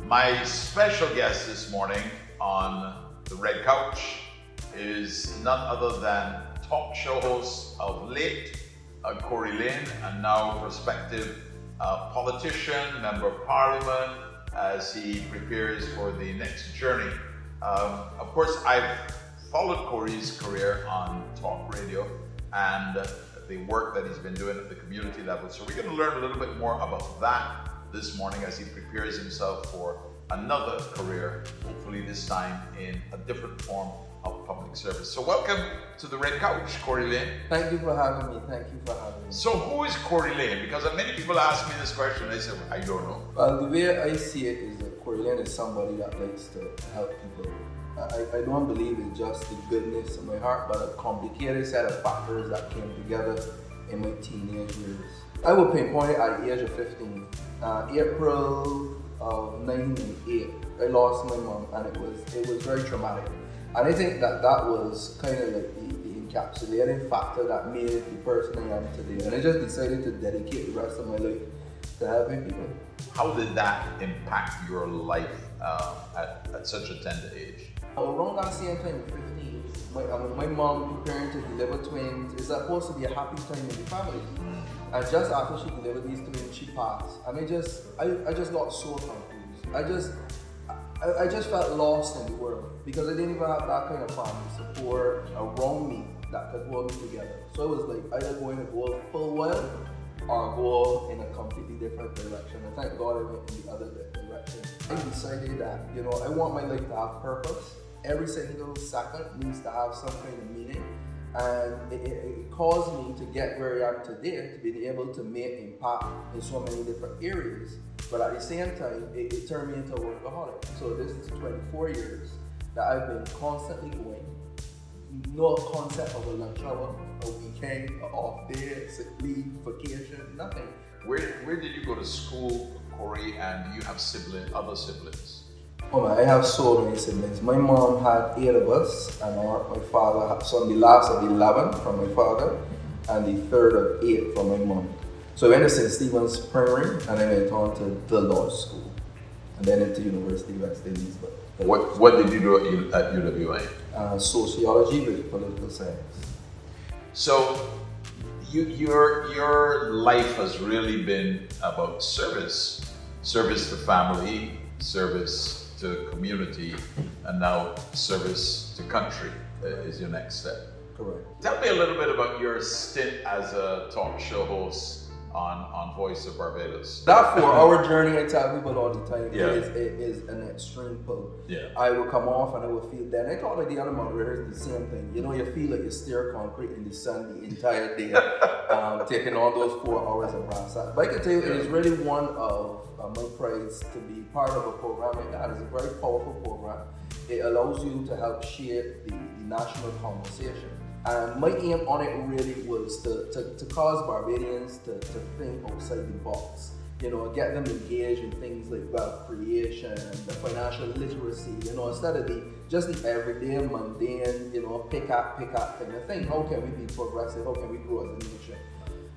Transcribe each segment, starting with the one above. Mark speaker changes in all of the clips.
Speaker 1: My special guest this morning on the Red Couch is none other than talk show host of late, Cory Lane, and now prospective politician, member of parliament, as he prepares for the next journey. Of course, I've followed Cory's career on talk radio and the work that he's been doing at the community level. So we're going to learn a little bit more about that this morning as he prepares himself for another career, hopefully this time in a different form of public service. So welcome to the Red Couch, Cory Lane.
Speaker 2: Thank you for having me.
Speaker 1: So who is Cory Lane? Because many people ask me this question, they say, well, I don't know.
Speaker 2: Well, the way I see it is that Cory Lane is somebody that likes to help people. I don't believe it's just the goodness of my heart, but a complicated set of factors that came together in my teenage years. I would pinpoint it at the age of 15. April of 1998, I lost my mom, and it was very traumatic. And I think that was kind of like the encapsulating factor that made it the person I am today. And I just decided to dedicate the rest of my life to helping people.
Speaker 1: How did that impact your life at such a tender age?
Speaker 2: Around that same time, 15, my mom preparing to deliver twins is supposed to be a happy time in the family. And just after she delivered these twins, she passed. And I just got so confused. I just felt lost in the world because I didn't even have that kind of family support around me that could hold me together. So it was like either going to go full wild or go in a completely different direction. And thank God I went in the other direction. I decided that, I want my life to have purpose. Every single second needs to have some kind of meaning. And it caused me to get where I am today, to be able to make impact in so many different areas. But at the same time, it turned me into a workaholic. So this is 24 years that I've been constantly going. No concept of a lunch hour, a weekend, an off day, sick leave, vacation, nothing.
Speaker 1: Where did you go to school, Cory, and do you have other siblings?
Speaker 2: Oh man, I have so many siblings. My mom had 8 of us, and my father had, so I'm the last of 11 from my father, and the third of 8 from my mom. So I went to St. Stephen's Primary, and then I went on to the law school, and then into University of West Indies.
Speaker 1: What did you do at UWI?
Speaker 2: Sociology with political science. So
Speaker 1: your life has really been about service to family, service to community, and now service to country is your next step.
Speaker 2: Correct.
Speaker 1: Tell me a little bit about your stint as a talk show host on Voice of Barbados.
Speaker 2: That 4-hour journey, I tell people all the time, is an extreme pull.
Speaker 1: Yeah.
Speaker 2: I would come off and I would feel dead. I thought like the other moderators the same thing. You feel like you stare concrete in the sun the entire day, taking all those 4 hours of brass. But I can tell you, it is really one of my prides to be part of a program like that. It's a very powerful program. It allows you to help shape the national conversation. And my aim on it really was to cause Barbadians to think outside the box. Get them engaged in things like wealth creation, the financial literacy, instead of just the everyday mundane, pick up kind of thing. How can we be progressive? How can we grow as a nation?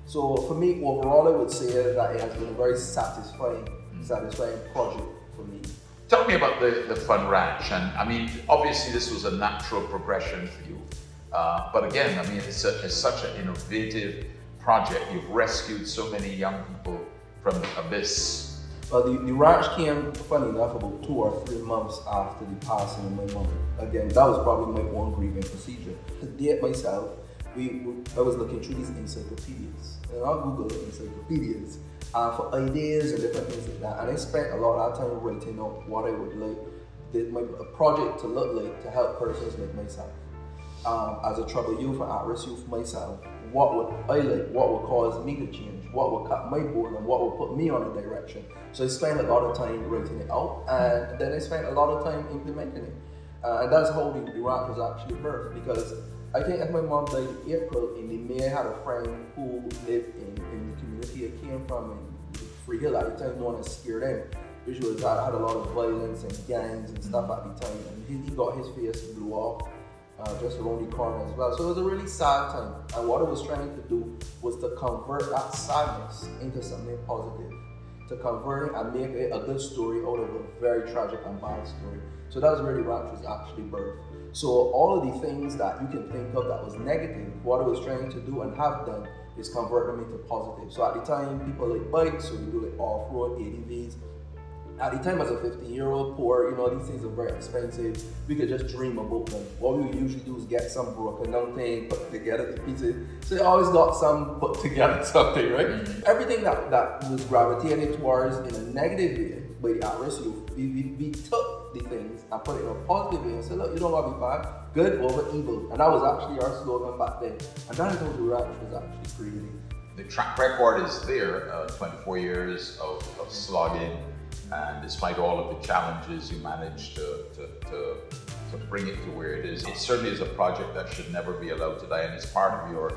Speaker 2: So for me, overall, I would say that it has been a very satisfying project for me.
Speaker 1: Tell me about the Fun Ranch. And I mean, obviously this was a natural progression for you. But again, I mean, it's such an innovative project. You've rescued so many young people from the abyss.
Speaker 2: Well, the ranch came, funny enough, about 2 or 3 months after the passing of my mom. Again, that was probably my own grieving procedure. To date myself, I was looking through these encyclopedias, and I'll Google encyclopedias for ideas and different things like that. And I spent a lot of time writing out what I would like my project to look like to help persons like myself. As a troubled youth or at-risk youth myself, what would I like? What would cause me to change? What would cut my boredom? What would put me on a direction? So I spent a lot of time writing it out, and then I spent a lot of time implementing it. And that's how the ranch was actually birthed, because I think as my mom died in April, in the May, I had a friend who lived in the community I came from in Free Hill at the time, known as Scared End, which had a lot of violence and gangs and stuff at the time, and he got his face blew off. Just around the corner as well. So it was a really sad time. And what I was trying to do was to convert that sadness into something positive. to convert it and make it a good story out of a very tragic and bad story. So that's where the ranch was actually birthed. So all of the things that you can think of that was negative, what it was trying to do and have done is convert them into positive. So at the time, people like bikes, so we do like off-road ADVs. At the time, as a 15-year-old poor, these things are very expensive. We could just dream about them. What we would usually do is get some broken down thing, put together the pieces. So you always got some put together something, right? Mm-hmm. Everything that was gravitated towards in a negative way by the at-risk youth, we took the things and put it in a positive way and said, look, you don't want to be bad, good over evil. And that was actually our slogan back then. And that is how the ranch was actually created.
Speaker 1: The track record is there, 24 years of slogging. And despite all of the challenges, you managed to bring it to where it is. It certainly is a project that should never be allowed to die, and it's part of your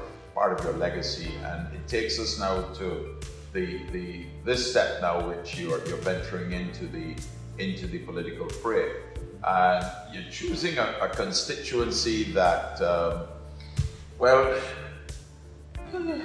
Speaker 1: legacy. And it takes us now to this step now, which you're venturing into the political fray. And you're choosing a constituency that, you're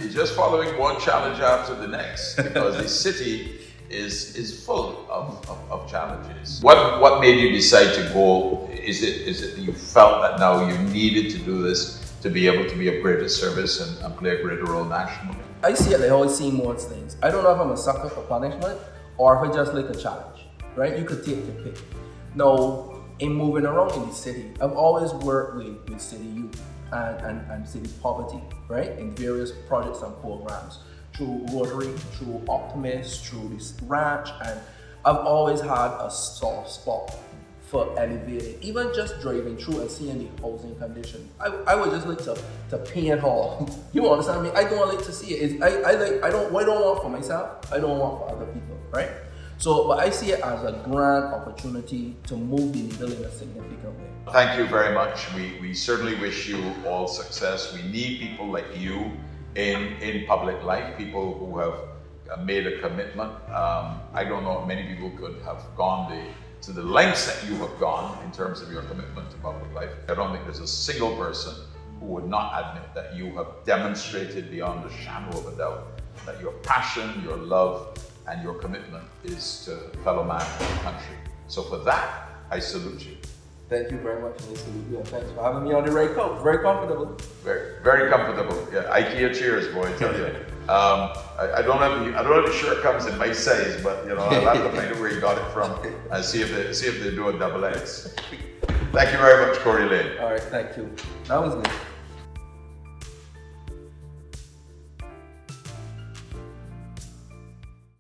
Speaker 1: just following one challenge after the next, because the city is full of challenges. What made you decide to go? Is it that you felt that now you needed to do this to be able to be of greater service and play a greater role nationally?
Speaker 2: I see it, I always see more things. I don't know if I'm a sucker for punishment or if I just like a challenge, right? You could take your pick. Now, in moving around in the city, I've always worked with city youth and city poverty, right? In various projects and programs. Through Rotary, through Optimist, through this ranch, and I've always had a soft spot for elevating, even just driving through and seeing the housing condition. I would just like to paint all. You understand me? I don't like to see it. What I don't want for myself, I don't want for other people, right? So, but I see it as a grand opportunity to move the needle in a significant way.
Speaker 1: Thank you very much. We certainly wish you all success. We need people like you in public life, people who have made a commitment. I don't know if many people could have gone to the lengths that you have gone in terms of your commitment to public life. I don't think there's a single person who would not admit that you have demonstrated beyond a shadow of a doubt that your passion, your love, and your commitment is to fellow man and the country. So for that, I salute you.
Speaker 2: Thank you very much, and I salute you, and thanks for having me on the red coat. Very comfortable.
Speaker 1: Very, very comfortable. Yeah, IKEA chairs, boy, I tell you. I don't have the shortcomings in my size, but I'll have to find out where you got it from and see if they do a double X. Thank you very much, Cory Lane.
Speaker 2: All right, thank you. That was good.